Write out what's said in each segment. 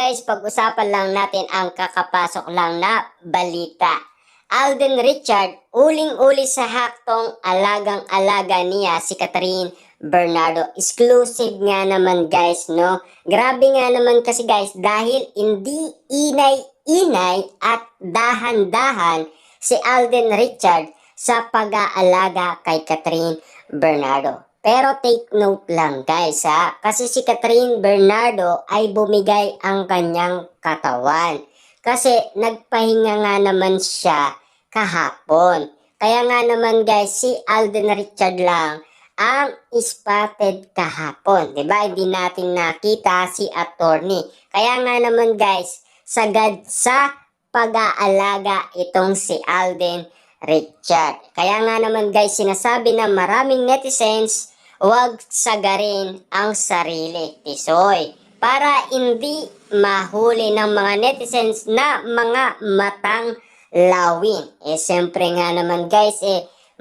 guys, pag-usapan lang natin ang kakapasok lang na balita. Alden Richard, uling-uli sa haktong alagang-alaga niya si Catherine Bernardo. Exclusive nga naman guys, no? Grabe nga naman kasi guys, dahil hindi inay-inay at dahan-dahan si Alden Richard sa pag-aalaga kay Catherine Bernardo. Pero take note lang guys ha, kasi si Catherine Bernardo ay bumigay ang kanyang katawan. Kasi nagpahinga nga naman siya kahapon. Kaya nga naman guys, si Alden Richard lang ang spotted kahapon. Diba? Hindi natin nakita si attorney. Kaya nga naman guys, sagad sa pag-aalaga itong si Alden Richard. Kaya nga naman guys, sinasabi ng maraming netizens, huwag sagarin ang sarili, Tisoy, para hindi mahuli ng mga netizens na mga matang lawin. Siyempre nga naman guys,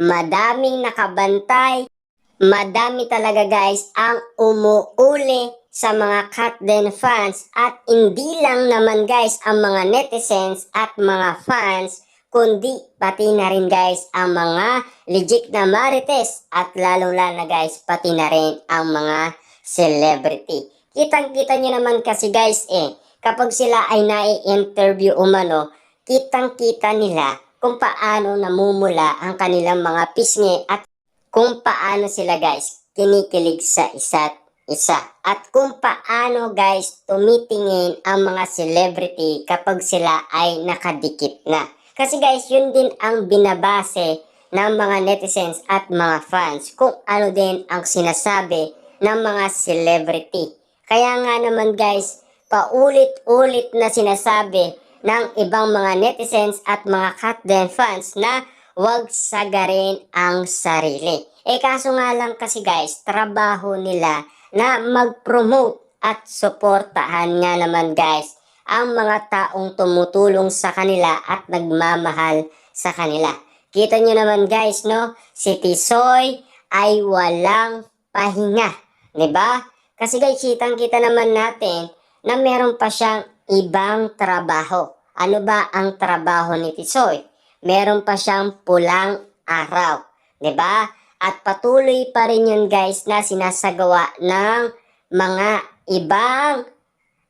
madaming nakabantay, madami talaga guys ang umuuli sa mga Katden fans at hindi lang naman guys ang mga netizens at mga fans, kundi pati na rin guys ang mga legit na marites at lalong-lalo na guys pati na rin ang mga celebrity. Kitang-kita nyo naman kasi guys kapag sila ay nai-interview umano, kitang-kita nila kung paano namumula ang kanilang mga pisngi at kung paano sila guys kinikilig sa isa't isa. At kung paano guys tumitingin ang mga celebrity kapag sila ay nakadikit na. Kasi guys, yun din ang binabase ng mga netizens at mga fans kung ano din ang sinasabi ng mga celebrity. Kaya nga naman guys, paulit-ulit na sinasabi ng ibang mga netizens at mga Katden fans na huwag sagarin ang sarili. Kaso nga lang kasi guys, trabaho nila na mag-promote at suportahan nga naman guys ang mga taong tumutulong sa kanila at nagmamahal sa kanila. Kita nyo naman guys, no? Si Tisoy ay walang pahinga. Diba? Kasi guys, kitang-kita naman natin na meron pa siyang ibang trabaho. Ano ba ang trabaho ni Tisoy? Meron pa siyang pulang araw. Diba? At patuloy pa rin yun guys na sinasagawa ng mga ibang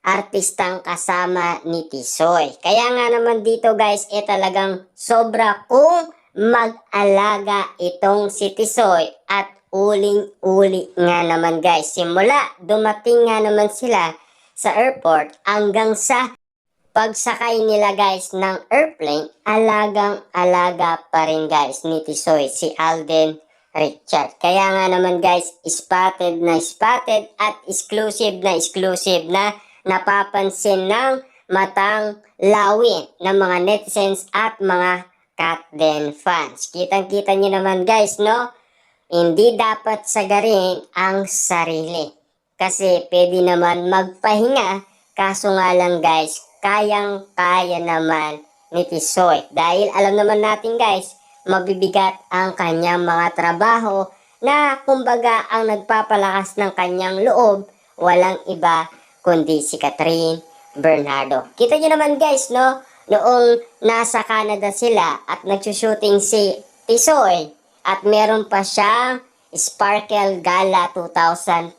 artistang kasama ni Tisoy. Kaya nga naman dito guys, talagang sobra kung mag-alaga itong si Tisoy at uling-uli nga naman guys. Simula dumating nga naman sila sa airport hanggang sa pagsakay nila guys ng airplane, alagang-alaga pa rin guys ni Tisoy si Alden Richard. Kaya nga naman guys, spotted at exclusive na napapansin ng matang lawin ng mga netizens at mga Katden fans. Kitang-kita nyo naman guys, no? Hindi dapat sagarin ang sarili. Kasi pwede naman magpahinga, kaso nga lang guys, kayang-kaya naman ni Tisoy. Dahil alam naman natin guys, mabibigat ang kanyang mga trabaho na kumbaga ang nagpapalakas ng kanyang loob, walang iba kundi si Catherine Bernardo. Kita nyo naman guys, no? Noong nasa Canada sila at nagsushooting si Tisoy at meron pa siyang Sparkle Gala 2024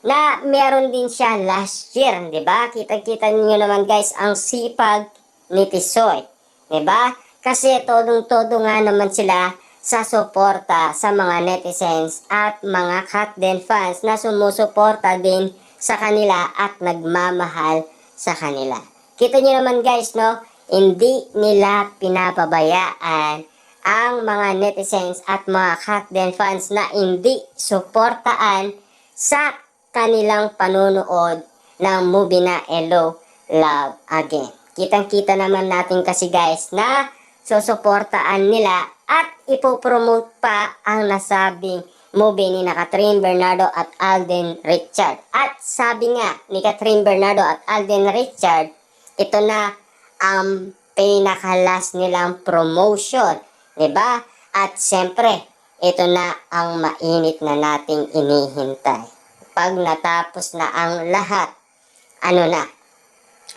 na meron din siya last year, di ba? Kita-kita niyo naman guys ang sipag ni Tisoy, di ba? Kasi todong-todo nga naman sila sa suporta sa mga netizens at mga Katden fans na sumusuporta din sa kanila at nagmamahal sa kanila. Kita nyo naman guys, no? Hindi nila pinapabayaan ang mga netizens at mga Katden fans na hindi suportaan sa kanilang panunood ng movie na Hello, Love Again. Kitang-kita naman natin kasi guys na susuportaan nila at ipopromote pa ang nasabing movie ni Catherine Bernardo at Alden Richard. At sabi nga ni Catherine Bernardo at Alden Richard, ito na ang pinakalas nilang promotion, diba? At siyempre, ito na ang mainit na nating inihintay. Pag natapos na ang lahat, ano na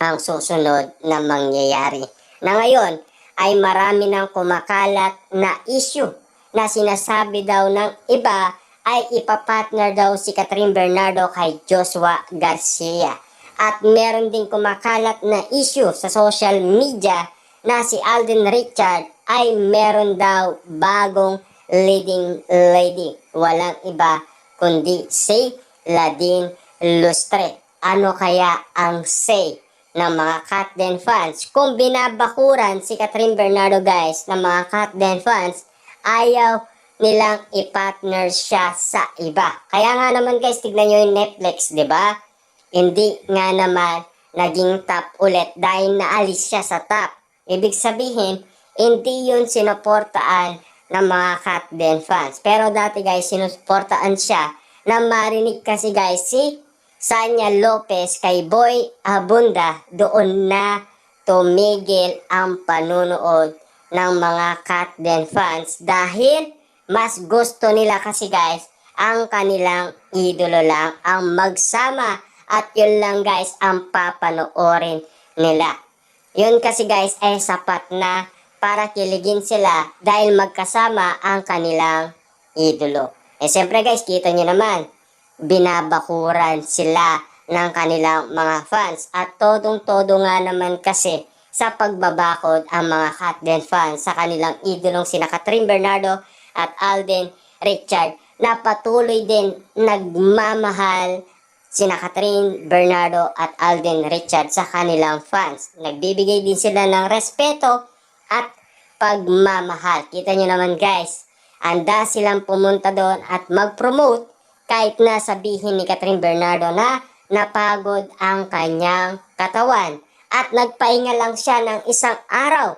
ang susunod na mangyayari. Na ngayon ay marami nang kumakalat na issue na sinasabi daw ng iba ay ipapartner daw si Catherine Bernardo kay Joshua Garcia. At meron din kumakalat na issue sa social media na si Alden Richard ay meron daw bagong leading lady. Walang iba kundi si Ladine Lustre. Ano kaya ang say ng mga Katden fans? Kung binabakuran si Catherine Bernardo guys ng mga Katden fans, ayaw nilang i-partner siya sa iba. Kaya nga naman guys, tignan nyo yung Netflix, di ba? Hindi nga naman naging top ulit dahil naalis siya sa top. Ibig sabihin, hindi yun sinuportaan ng mga Katden fans. Pero dati guys, sinuportaan siya na marinig kasi guys si Sanya Lopez kay Boy Abunda, doon na tumigil ang panunood ng mga Katden fans dahil mas gusto nila kasi guys ang kanilang idolo lang ang magsama at yun lang guys ang papanoorin nila. Yun kasi guys ay sapat na para kiligin sila dahil magkasama ang kanilang idolo. Siyempre guys, kita nyo naman, binabakuran sila ng kanilang mga fans at todong-todo nga naman kasi sa pagbabakod ang mga Katden fans sa kanilang idolong sina Catherine Bernardo at Alden Richard na patuloy din nagmamahal sina Catherine Bernardo at Alden Richard sa kanilang fans. Nagbibigay din sila ng respeto at pagmamahal. Kita nyo naman guys, anda silang pumunta doon at mag-promote kahit na sabihin ni Catherine Bernardo na napagod ang kanyang katawan at nagpahinga lang siya ng isang araw.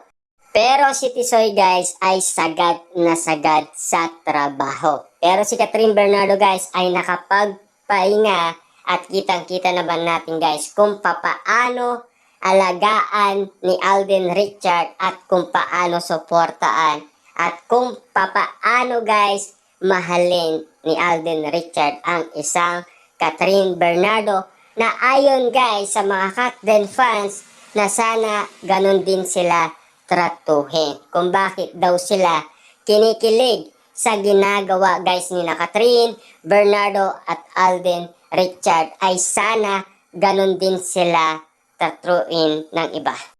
Pero si Tisoy guys ay sagad na sagad sa trabaho. Pero si Catherine Bernardo guys ay nakapagpahinga at kitang-kita naman natin guys kung papaano alagaan ni Alden Richard at kung paano suportaan at kung papaano guys mahalin ni Alden Richard ang isang Catherine Bernardo na ayon guys sa mga Katden fans na sana ganun din sila tratuhin. Kung bakit daw sila kinikilig sa ginagawa guys ni na Catherine Bernardo at Alden Richard ay sana ganun din sila tratuhin ng iba.